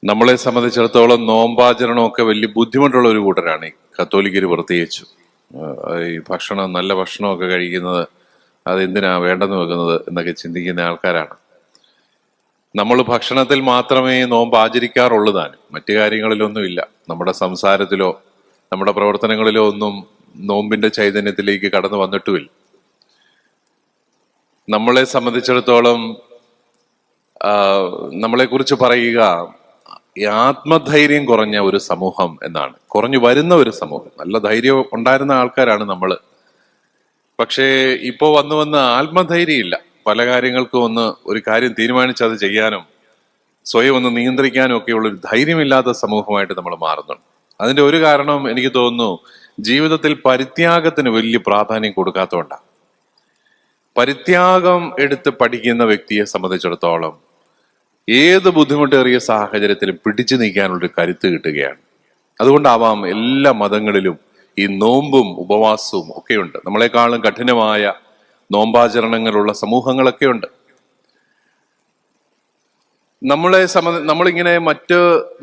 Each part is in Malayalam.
നമ്മളെ സംബന്ധിച്ചിടത്തോളം നോമ്പാചരണമൊക്കെ വലിയ ബുദ്ധിമുട്ടുള്ള ഒരു കൂട്ടരാണ് ഈ കത്തോലിക്കര് പ്രത്യേകിച്ചു. ഈ ഭക്ഷണം, നല്ല ഭക്ഷണമൊക്കെ കഴിക്കുന്നത് അതെന്തിനാ വേണ്ടെന്ന് വെക്കുന്നത് എന്നൊക്കെ ചിന്തിക്കുന്ന ആൾക്കാരാണ്. നമ്മൾ ഭക്ഷണത്തിൽ മാത്രമേ നോമ്പ് ആചരിക്കാറുള്ളൂ താനും, മറ്റു കാര്യങ്ങളിലൊന്നും ഇല്ല. നമ്മുടെ സംസാരത്തിലോ നമ്മുടെ പ്രവർത്തനങ്ങളിലോ ഒന്നും നോമ്പിന്റെ ചൈതന്യത്തിലേക്ക് കടന്നു വന്നിട്ടുമില്ല. നമ്മളെ സംബന്ധിച്ചിടത്തോളം നമ്മളെ കുറിച്ച് പറയുക ഈ ആത്മധൈര്യം കുറഞ്ഞ ഒരു സമൂഹം എന്നാണ്, കുറഞ്ഞു വരുന്ന ഒരു സമൂഹം. നല്ല ധൈര്യം ഉണ്ടായിരുന്ന ആൾക്കാരാണ് നമ്മള്. പക്ഷേ ഇപ്പോ വന്ന് ആത്മധൈര്യം ഇല്ല. പല കാര്യങ്ങൾക്കും ഒരു കാര്യം തീരുമാനിച്ച് അത് ചെയ്യാനും സ്വയം ഒന്ന് നിയന്ത്രിക്കാനും ഒക്കെയുള്ള ഒരു ധൈര്യമില്ലാത്ത സമൂഹമായിട്ട് നമ്മൾ മാറുന്നുണ്ട്. അതിന്റെ ഒരു കാരണം എനിക്ക് തോന്നുന്നു ജീവിതത്തിൽ പരിത്യാഗത്തിന് വലിയ പ്രാധാന്യം കൊടുക്കാത്തതുകൊണ്ടാണ്. പരിത്യാഗം എടുത്ത് പഠിക്കുന്ന വ്യക്തിയെ സംബന്ധിച്ചിടത്തോളം ഏത് ബുദ്ധിമുട്ടേറിയ സാഹചര്യത്തിലും പിടിച്ചു നീക്കാനുള്ളൊരു കരുത്ത് കിട്ടുകയാണ്. അതുകൊണ്ടാവാം എല്ലാ മതങ്ങളിലും ഈ നോമ്പും ഉപവാസവും ഒക്കെയുണ്ട്. നമ്മളെക്കാളും കഠിനമായ നോമ്പാചരണങ്ങളുള്ള സമൂഹങ്ങളൊക്കെ ഉണ്ട്. നമ്മളിങ്ങനെ മറ്റ്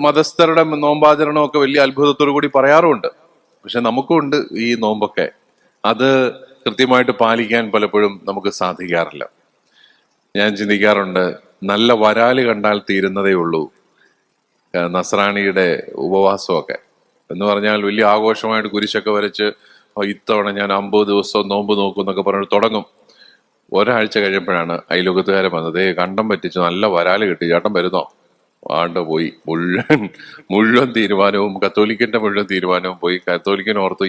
മതസ്ഥരുടെ നോമ്പാചരണമൊക്കെ വലിയ അത്ഭുതത്തോടു കൂടി പറയാറുമുണ്ട്. പക്ഷെ നമുക്കുണ്ട് ഈ നോമ്പൊക്കെ. അത് കൃത്യമായിട്ട് പാലിക്കാൻ പലപ്പോഴും നമുക്ക് സാധിക്കാറില്ല. ഞാൻ ചിന്തിക്കാറുണ്ട്, നല്ല വരാല് കണ്ടാൽ തീരുന്നതേ ഉള്ളൂ നസ്രാണിയുടെ ഉപവാസമൊക്കെ എന്ന് പറഞ്ഞാൽ. വലിയ ആഘോഷമായിട്ട് കുരിശൊക്കെ വരച്ച് ഇത്തവണ ഞാൻ 50 ദിവസം നോമ്പ് നോക്കും എന്നൊക്കെ പറഞ്ഞിട്ട് തുടങ്ങും. ഒരാഴ്ച കഴിയുമ്പോഴാണ് അയൽവക്കത്തുകാരൻ വന്നത്, കണ്ടം പറ്റിച്ചു, നല്ല വരാല് കിട്ടി, ചേട്ടൻ വരുന്നോ? ആണ്ട് പോയി. മുഴുവൻ തീരുമാനവും, കത്തോലിക്കന്റെ മുഴുവൻ തീരുമാനവും പോയി. കത്തോലിക്കൻ ഓർത്തു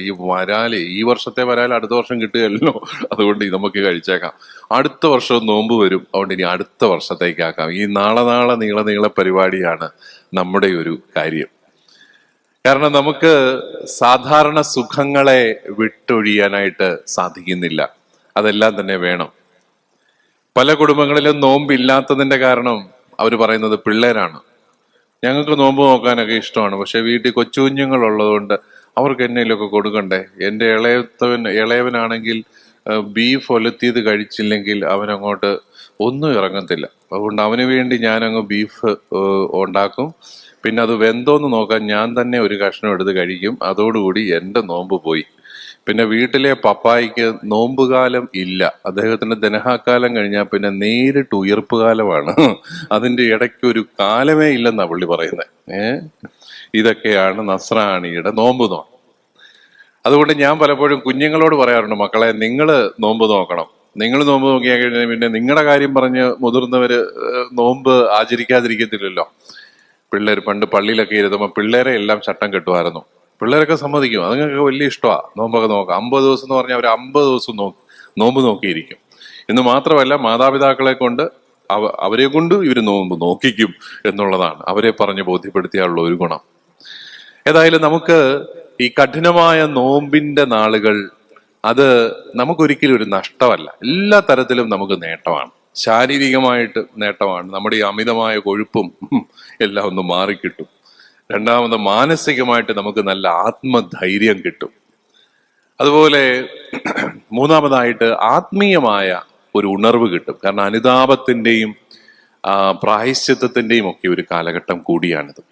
ഈ വർഷത്തെ വരാല് അടുത്ത വർഷം കിട്ടുകയല്ലോ, അതുകൊണ്ട് നമുക്ക് കഴിച്ചേക്കാം, അടുത്ത വർഷം നോമ്പ് വരും, അതുകൊണ്ട് ഇനി അടുത്ത വർഷത്തേക്കാക്കാം. ഈ നാളെ നീള പരിപാടിയാണ് നമ്മുടെ ഒരു കാര്യം. കാരണം നമുക്ക് സാധാരണ സുഖങ്ങളെ വിട്ടൊഴിയാനായിട്ട് സാധിക്കുന്നില്ല. അതെല്ലാം തന്നെ വേണം. പല കുടുംബങ്ങളിലും നോമ്പില്ലാത്തതിന്റെ കാരണം അവർ പറയുന്നത് പിള്ളേരാണ്. ഞങ്ങൾക്ക് നോമ്പ് നോക്കാനൊക്കെ ഇഷ്ടമാണ്, പക്ഷെ വീട്ടിൽ കൊച്ചു കുഞ്ഞുങ്ങളുള്ളതുകൊണ്ട് അവർക്ക് എന്നേലൊക്കെ കൊടുക്കണ്ടേ. എൻ്റെ ഇളയവനാണെങ്കിൽ ബീഫ് ഒലത്തിയത് കഴിച്ചില്ലെങ്കിൽ അവനങ്ങോട്ട് ഒന്നും ഇറങ്ങത്തില്ല. അതുകൊണ്ട് അവന് വേണ്ടി ഞാനങ്ങ് ബീഫ് ഉണ്ടാക്കും. പിന്നെ അത് വെന്തോന്ന് നോക്കാൻ ഞാൻ തന്നെ ഒരു കഷ്ണം എടുത്ത് കഴിക്കും. അതോടുകൂടി എൻ്റെ നോമ്പ് പോയി. പിന്നെ വീട്ടിലെ പപ്പായിക്ക് നോമ്പുകാലം ഇല്ല. അദ്ദേഹത്തിന്റെ ദനഹാക്കാലം കഴിഞ്ഞാൽ പിന്നെ നേരിട്ട് ഉയർപ്പ് കാലമാണ്. അതിന്റെ ഇടയ്ക്ക് ഒരു കാലമേ ഇല്ലെന്നാ പുള്ളി പറയുന്നത്. ഇതൊക്കെയാണ് നസ്രാണിയുടെ നോമ്പ് നോമ്പ്. അതുകൊണ്ട് ഞാൻ പലപ്പോഴും കുഞ്ഞുങ്ങളോട് പറയാറുണ്ട്, മക്കളെ നിങ്ങൾ നോമ്പ് നോക്കണം. നിങ്ങൾ നോമ്പ് നോക്കിയാൽ കഴിഞ്ഞാൽ പിന്നെ നിങ്ങളുടെ കാര്യം പറഞ്ഞ് മുതിർന്നവര് നോമ്പ് ആചരിക്കാതിരിക്കത്തില്ലല്ലോ. പണ്ട് പള്ളിയിലൊക്കെ ഇരുത്തുമ്പോൾ പിള്ളേരെ എല്ലാം ചട്ടം കെട്ടുമായിരുന്നു. പിള്ളേരൊക്കെ സമ്മതിക്കും, അതുങ്ങൾക്ക് വലിയ ഇഷ്ടമാണ് നോമ്പൊക്കെ നോക്കാം. 50 ദിവസം എന്ന് പറഞ്ഞാൽ അവർ 50 ദിവസം നോമ്പ് നോക്കിയിരിക്കും. എന്ന് മാത്രമല്ല, മാതാപിതാക്കളെ കൊണ്ട് അവരെ കൊണ്ട് ഇവർ നോമ്പ് നോക്കിക്കും എന്നുള്ളതാണ് അവരെ പറഞ്ഞ് ബോധ്യപ്പെടുത്തിയാലുള്ള ഒരു ഗുണം. ഏതായാലും നമുക്ക് ഈ കഠിനമായ നോമ്പിന്റെ നാളുകൾ അത് നമുക്കൊരിക്കലും ഒരു നഷ്ടമല്ല. എല്ലാ തരത്തിലും നമുക്ക് നേട്ടമാണ്. ശാരീരികമായിട്ട് നേട്ടമാണ്. നമ്മുടെ ഈ അമിതമായ കൊഴുപ്പും എല്ലാം ഒന്ന് മാറിക്കിട്ടും. രണ്ടാമത് മാനസികമായിട്ട് നമുക്ക് നല്ല ആത്മധൈര്യം കിട്ടും. അതുപോലെ മൂന്നാമതായിട്ട് ആത്മീയമായ ഒരു ഉണർവ് കിട്ടും. കാരണം അനുതാപത്തിന്റെയും പ്രായശ്ചിത്തത്തിന്റെയും ഒക്കെ ഒരു കാലഘട്ടം കൂടിയാണിത്.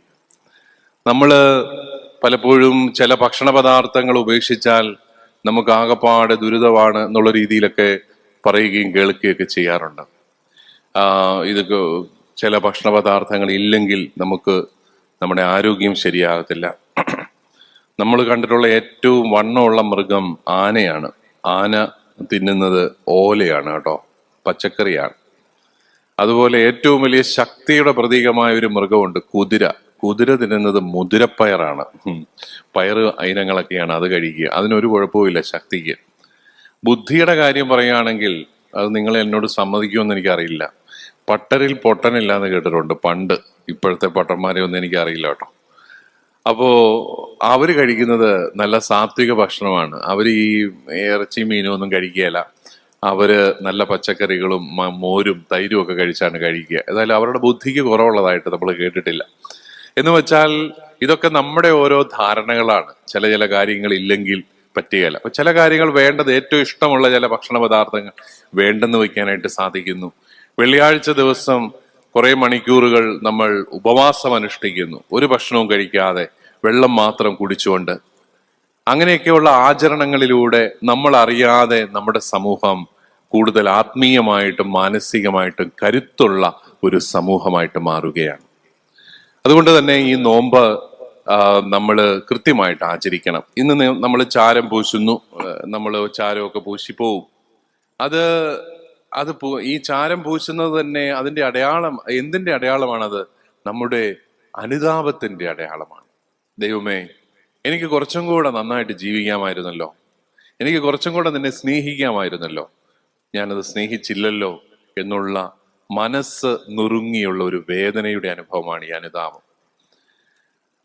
നമ്മള് പലപ്പോഴും ചില ഭക്ഷണ പദാർത്ഥങ്ങൾ ഉപേക്ഷിച്ചാൽ നമുക്ക് ആകപ്പാട് ദുരിതമാണ് എന്നുള്ള രീതിയിലൊക്കെ പറയുകയും കേൾക്കുകയൊക്കെ ചെയ്യാറുണ്ട്. ഇതൊക്കെ ചില ഭക്ഷണ പദാർത്ഥങ്ങൾ ഇല്ലെങ്കിൽ നമുക്ക് നമ്മുടെ ആരോഗ്യം ശരിയാകത്തില്ല. നമ്മൾ കണ്ടിട്ടുള്ള ഏറ്റവും വണ്ണമുള്ള മൃഗം ആനയാണ്. ആന തിന്നുന്നത് ഓലയാണ് കേട്ടോ, പച്ചക്കറിയാണ്. അതുപോലെ ഏറ്റവും വലിയ ശക്തിയുടെ പ്രതീകമായ ഒരു മൃഗമുണ്ട്, കുതിര. കുതിര തിന്നുന്നത് മുതിരപ്പയറാണ്. പയറ് ഇനങ്ങളൊക്കെയാണ് അത് കഴിക്കുക. അതിനൊരു കുഴപ്പവുമില്ല ശക്തിക്ക്. ബുദ്ധിയുടെ കാര്യം പറയുകയാണെങ്കിൽ അത് നിങ്ങൾ എന്നോട് സമ്മതിക്കുമെന്ന് എനിക്കറിയില്ല, പട്ടരിൽ പൊട്ടനില്ല എന്ന് കേട്ടിട്ടുണ്ട് പണ്ട്. ഇപ്പോഴത്തെ പട്ടന്മാരെ ഒന്നും എനിക്കറിയില്ല കേട്ടോ. അപ്പോ അവര് കഴിക്കുന്നത് നല്ല സാത്വിക ഭക്ഷണമാണ്. അവർ ഈ ഇറച്ചി മീനും ഒന്നും കഴിക്കുകയില്ല. അവര് നല്ല പച്ചക്കറികളും മോരും തൈരും ഒക്കെ കഴിച്ചാണ് കഴിക്കുക. ഏതായാലും അവരുടെ ബുദ്ധിക്ക് കുറവുള്ളതായിട്ട് നമ്മൾ കേട്ടിട്ടില്ല. എന്ന് വെച്ചാൽ ഇതൊക്കെ നമ്മുടെ ഓരോ ധാരണകളാണ്. ചില കാര്യങ്ങൾ ഇല്ലെങ്കിൽ പറ്റുകയില്ല. അപ്പൊ ചില കാര്യങ്ങൾ വേണ്ടത്, ഏറ്റവും ഇഷ്ടമുള്ള ചില ഭക്ഷണ പദാർത്ഥങ്ങൾ വേണ്ടെന്ന് വെക്കാനായിട്ട് സാധിക്കുന്നു. വെള്ളിയാഴ്ച ദിവസം കുറെ മണിക്കൂറുകൾ നമ്മൾ ഉപവാസം അനുഷ്ഠിക്കുന്നു, ഒരു ഭക്ഷണവും കഴിക്കാതെ വെള്ളം മാത്രം കുടിച്ചുകൊണ്ട്. അങ്ങനെയൊക്കെയുള്ള ആചരണങ്ങളിലൂടെ നമ്മൾ അറിയാതെ നമ്മുടെ സമൂഹം കൂടുതൽ ആത്മീയമായിട്ടും മാനസികമായിട്ടും കരുത്തുള്ള ഒരു സമൂഹമായിട്ട് മാറുകയാണ്. അതുകൊണ്ട് തന്നെ ഈ നോമ്പ് നമ്മൾ കൃത്യമായിട്ട് ആചരിക്കണം. ഇന്ന് നമ്മൾ ചാരം പൂശുന്നു, നമ്മൾ ചാരമൊക്കെ പൂശിപ്പോവും. അത് ഈ ചാരം പൂശുന്നത് തന്നെ അതിന്റെ അടയാളം, എന്തിന്റെ അടയാളമാണത്? നമ്മുടെ അനുതാപത്തിന്റെ അടയാളമാണ്. ദൈവമേ, എനിക്ക് കുറച്ചും കൂടെ നന്നായിട്ട് ജീവിക്കാമായിരുന്നല്ലോ, എനിക്ക് കുറച്ചും കൂടെ നിന്നെ സ്നേഹിക്കാമായിരുന്നല്ലോ, ഞാനത് സ്നേഹിച്ചില്ലല്ലോ എന്നുള്ള മനസ്സ് നുറുങ്ങിയുള്ള ഒരു വേദനയുടെ അനുഭവമാണ് ഈ അനുതാപം.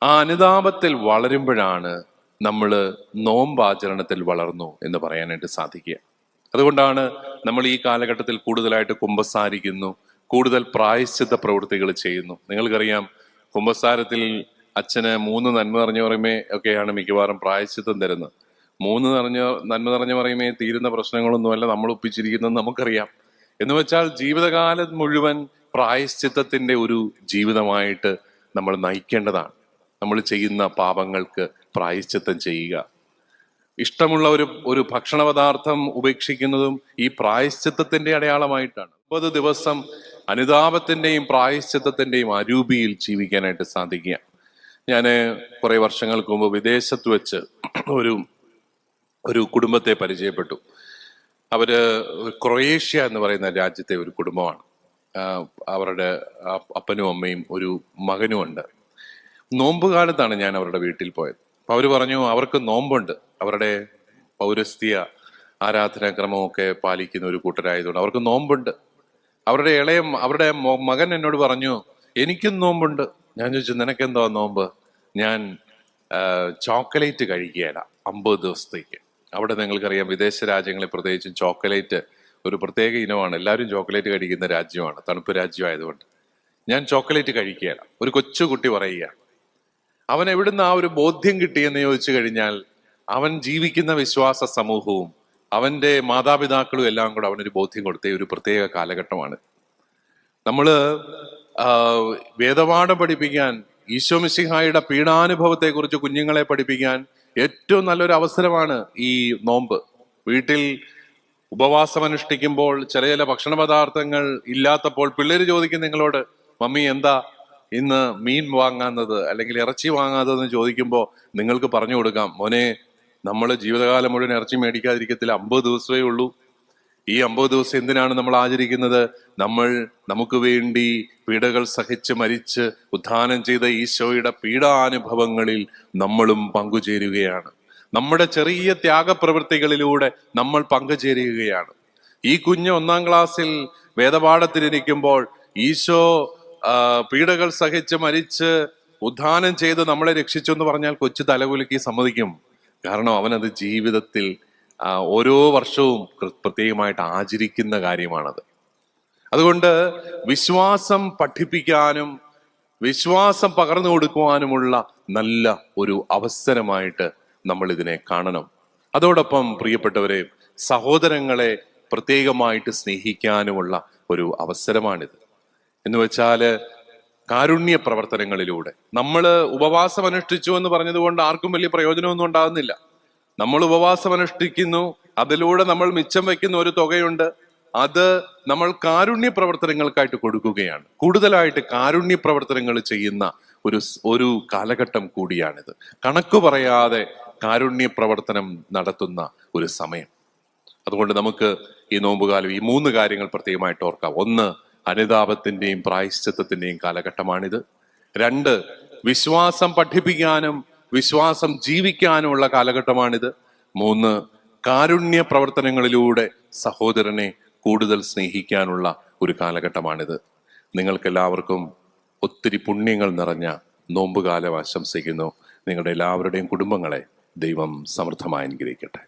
ആ അനുതാപത്തിൽ വളരുമ്പോഴാണ് നമ്മൾ നോമ്പാചരണത്തിൽ വളർന്നു എന്ന് പറയാനായിട്ട് സാധിക്കുക. അതുകൊണ്ടാണ് നമ്മൾ ഈ കാലഘട്ടത്തിൽ കൂടുതലായിട്ട് കുമ്പസാരിക്കുന്നു, കൂടുതൽ പ്രായശ്ചിത്ത പ്രവൃത്തികൾ ചെയ്യുന്നു. നിങ്ങൾക്കറിയാം, കുമ്പസാരത്തിൽ അച്ഛന് 3 നന്മ നിറഞ്ഞ പറയുമേ ഒക്കെയാണ് മിക്കവാറും പ്രായശ്ചിത്തം തരുന്നത്. 3 നന്മ നിറഞ്ഞ പറയുമേ തീരുന്ന പ്രശ്നങ്ങളൊന്നുമല്ല നമ്മൾ ഒപ്പിച്ചിരിക്കുന്നത് നമുക്കറിയാം. എന്ന് വെച്ചാൽ ജീവിതകാലം മുഴുവൻ പ്രായശ്ചിത്തത്തിന്റെ ഒരു ജീവിതമായിട്ട് നമ്മൾ നയിക്കേണ്ടതാണ്. നമ്മൾ ചെയ്യുന്ന പാപങ്ങൾക്ക് പ്രായശ്ചിത്തം ചെയ്യുക. ഇഷ്ടമുള്ള ഒരു ഭക്ഷണ പദാർത്ഥം ഉപേക്ഷിക്കുന്നതും ഈ പ്രായശ്ചിത്തത്തിന്റെ അടയാളമായിട്ടാണ്. 30 ദിവസം അനുതാപത്തിന്റെയും പ്രായശ്ചിത്തത്തിന്റെയും അരൂപിയിൽ ജീവിക്കാനായിട്ട് സാധിക്കുക. ഞാൻ കുറെ വർഷങ്ങൾക്ക് മുമ്പ് വിദേശത്ത് വെച്ച് ഒരു കുടുംബത്തെ പരിചയപ്പെട്ടു. അവര് ക്രൊയേഷ്യ എന്ന് പറയുന്ന രാജ്യത്തെ ഒരു കുടുംബമാണ്. അവരുടെ അപ്പനും അമ്മയും ഒരു മകനും ഉണ്ട്. നോമ്പ് കാലത്താണ് ഞാൻ അവരുടെ വീട്ടിൽ പോയത്. അപ്പൊ അവര് പറഞ്ഞു അവർക്ക് നോമ്പുണ്ട്. അവരുടെ പൗരസ്ത്യ ആരാധനാക്രമമൊക്കെ പാലിക്കുന്ന ഒരു കൂട്ടരായതുകൊണ്ട് അവർക്ക് നോമ്പുണ്ട്. അവരുടെ മകൻ എന്നോട് പറഞ്ഞു എനിക്കും നോമ്പുണ്ട്. ഞാൻ ചോദിച്ചു നിനക്കെന്തോ നോമ്പ്? ഞാൻ ചോക്ലേറ്റ് കഴിക്കുകയില്ല 50 ദിവസത്തേക്ക്. അവിടെ നിങ്ങൾക്കറിയാം വിദേശ രാജ്യങ്ങളിൽ പ്രത്യേകിച്ചും ചോക്ലേറ്റ് ഒരു പ്രത്യേക ഇനമാണ്. എല്ലാവരും ചോക്ലേറ്റ് കഴിക്കുന്ന രാജ്യമാണ്, തണുപ്പ് രാജ്യമായതുകൊണ്ട്. ഞാൻ ചോക്ലേറ്റ് കഴിക്കുകയില്ല. ഒരു കൊച്ചുകുട്ടി പറയുക. അവൻ എവിടുന്ന് ആ ഒരു ബോധ്യം കിട്ടിയെന്ന് ചോദിച്ചു കഴിഞ്ഞാൽ അവൻ ജീവിക്കുന്ന വിശ്വാസ സമൂഹവും അവന്റെ മാതാപിതാക്കളും എല്ലാം കൂടെ അവനൊരു ബോധ്യം കൊടുത്ത ഒരു പ്രത്യേക കാലഘട്ടമാണ്. നമ്മള് വേദപാഠം പഠിപ്പിക്കാൻ, ഈശോ മിശിഹായുടെ പീഡാനുഭവത്തെ കുറിച്ച് കുഞ്ഞുങ്ങളെ പഠിപ്പിക്കാൻ ഏറ്റവും നല്ലൊരു അവസരമാണ് ഈ നോമ്പ്. വീട്ടിൽ ഉപവാസം അനുഷ്ഠിക്കുമ്പോൾ ചില ഭക്ഷണ പദാർത്ഥങ്ങൾ ഇല്ലാത്തപ്പോൾ പിള്ളേര് ചോദിക്കും നിങ്ങളോട്, മമ്മി എന്താ ഇന്ന് മീൻ വാങ്ങാത്തത് അല്ലെങ്കിൽ ഇറച്ചി വാങ്ങാത്തതെന്ന് ചോദിക്കുമ്പോൾ നിങ്ങൾക്ക് പറഞ്ഞു കൊടുക്കാം, മോനെ നമ്മൾ ജീവിതകാലം മുഴുവൻ ഇറച്ചി മേടിക്കാതിരിക്കത്തില്ല, 50 ദിവസമേ ഉള്ളൂ. ഈ 50 ദിവസം എന്തിനാണ് നമ്മൾ ആചരിക്കുന്നത്? നമുക്ക് വേണ്ടി പീഡകൾ സഹിച്ച് മരിച്ച് ഉത്ഥാനം ചെയ്ത ഈശോയുടെ പീഡാനുഭവങ്ങളിൽ നമ്മളും പങ്കുചേരുകയാണ്. നമ്മുടെ ചെറിയ ത്യാഗപ്രവൃത്തികളിലൂടെ നമ്മൾ പങ്കുചേരുകയാണ്. ഈ കുഞ്ഞ് 1-ാം ക്ലാസ്സിൽ വേദപാഠത്തിലിരിക്കുമ്പോൾ ഈശോ പീഡകൾ സഹിച്ച് മരിച്ച് ഉത്ഥാനം ചെയ്ത് നമ്മളെ രക്ഷിച്ചു എന്ന് പറഞ്ഞാൽ കൊച്ചു തലകുലുക്കി സമ്മതിക്കും. കാരണം അവനത് ജീവിതത്തിൽ ഓരോ വർഷവും പ്രത്യേകമായിട്ട് ആചരിക്കുന്ന കാര്യമാണത്. അതുകൊണ്ട് വിശ്വാസം പഠിപ്പിക്കാനും വിശ്വാസം പകർന്നു കൊടുക്കുവാനുമുള്ള നല്ല ഒരു അവസരമായിട്ട് നമ്മൾ ഇതിനെ കാണണം. അതോടൊപ്പം പ്രിയപ്പെട്ടവരെ, സഹോദരങ്ങളെ പ്രത്യേകമായിട്ട് സ്നേഹിക്കാനുമുള്ള ഒരു അവസരമാണിത്. എന്ന് വെച്ചാല് കാരുണ്യ പ്രവർത്തനങ്ങളിലൂടെ നമ്മൾ ഉപവാസം അനുഷ്ഠിച്ചു എന്ന് പറഞ്ഞതുകൊണ്ട് ആർക്കും വലിയ പ്രയോജനമൊന്നും ഉണ്ടാകുന്നില്ല. നമ്മൾ ഉപവാസം അനുഷ്ഠിക്കുന്നു, അതിലൂടെ നമ്മൾ മിച്ചം വയ്ക്കുന്ന ഒരു തുകയുണ്ട്, അത് നമ്മൾ കാരുണ്യ പ്രവർത്തനങ്ങൾക്കായിട്ട് കൊടുക്കുകയാണ്. കൂടുതലായിട്ട് കാരുണ്യ പ്രവർത്തനങ്ങൾ ചെയ്യുന്ന ഒരു കാലഘട്ടം കൂടിയാണിത്. കണക്ക് പറയാതെ കാരുണ്യ പ്രവർത്തനം നടത്തുന്ന ഒരു സമയം. അതുകൊണ്ട് നമുക്ക് ഈ നോമ്പുകാലം ഈ 3 കാര്യങ്ങൾ പ്രത്യേകമായിട്ട് ഓർക്കാം. 1, അനുതാപത്തിന്റെയും പ്രായശ്ചിത്തത്തിന്റെയും കാലഘട്ടമാണിത്. 2, വിശ്വാസം പഠിപ്പിക്കാനും വിശ്വാസം ജീവിക്കാനുമുള്ള കാലഘട്ടമാണിത്. 3, കാരുണ്യ പ്രവർത്തനങ്ങളിലൂടെ സഹോദരനെ കൂടുതൽ സ്നേഹിക്കാനുള്ള ഒരു കാലഘട്ടമാണിത്. നിങ്ങൾക്കെല്ലാവർക്കും ഒത്തിരി പുണ്യങ്ങൾ നിറഞ്ഞ നോമ്പുകാലം ആശംസിക്കുന്നു. നിങ്ങളുടെ എല്ലാവരുടെയും കുടുംബങ്ങളെ ദൈവം സമൃദ്ധമായി അനുഗ്രഹിക്കട്ടെ.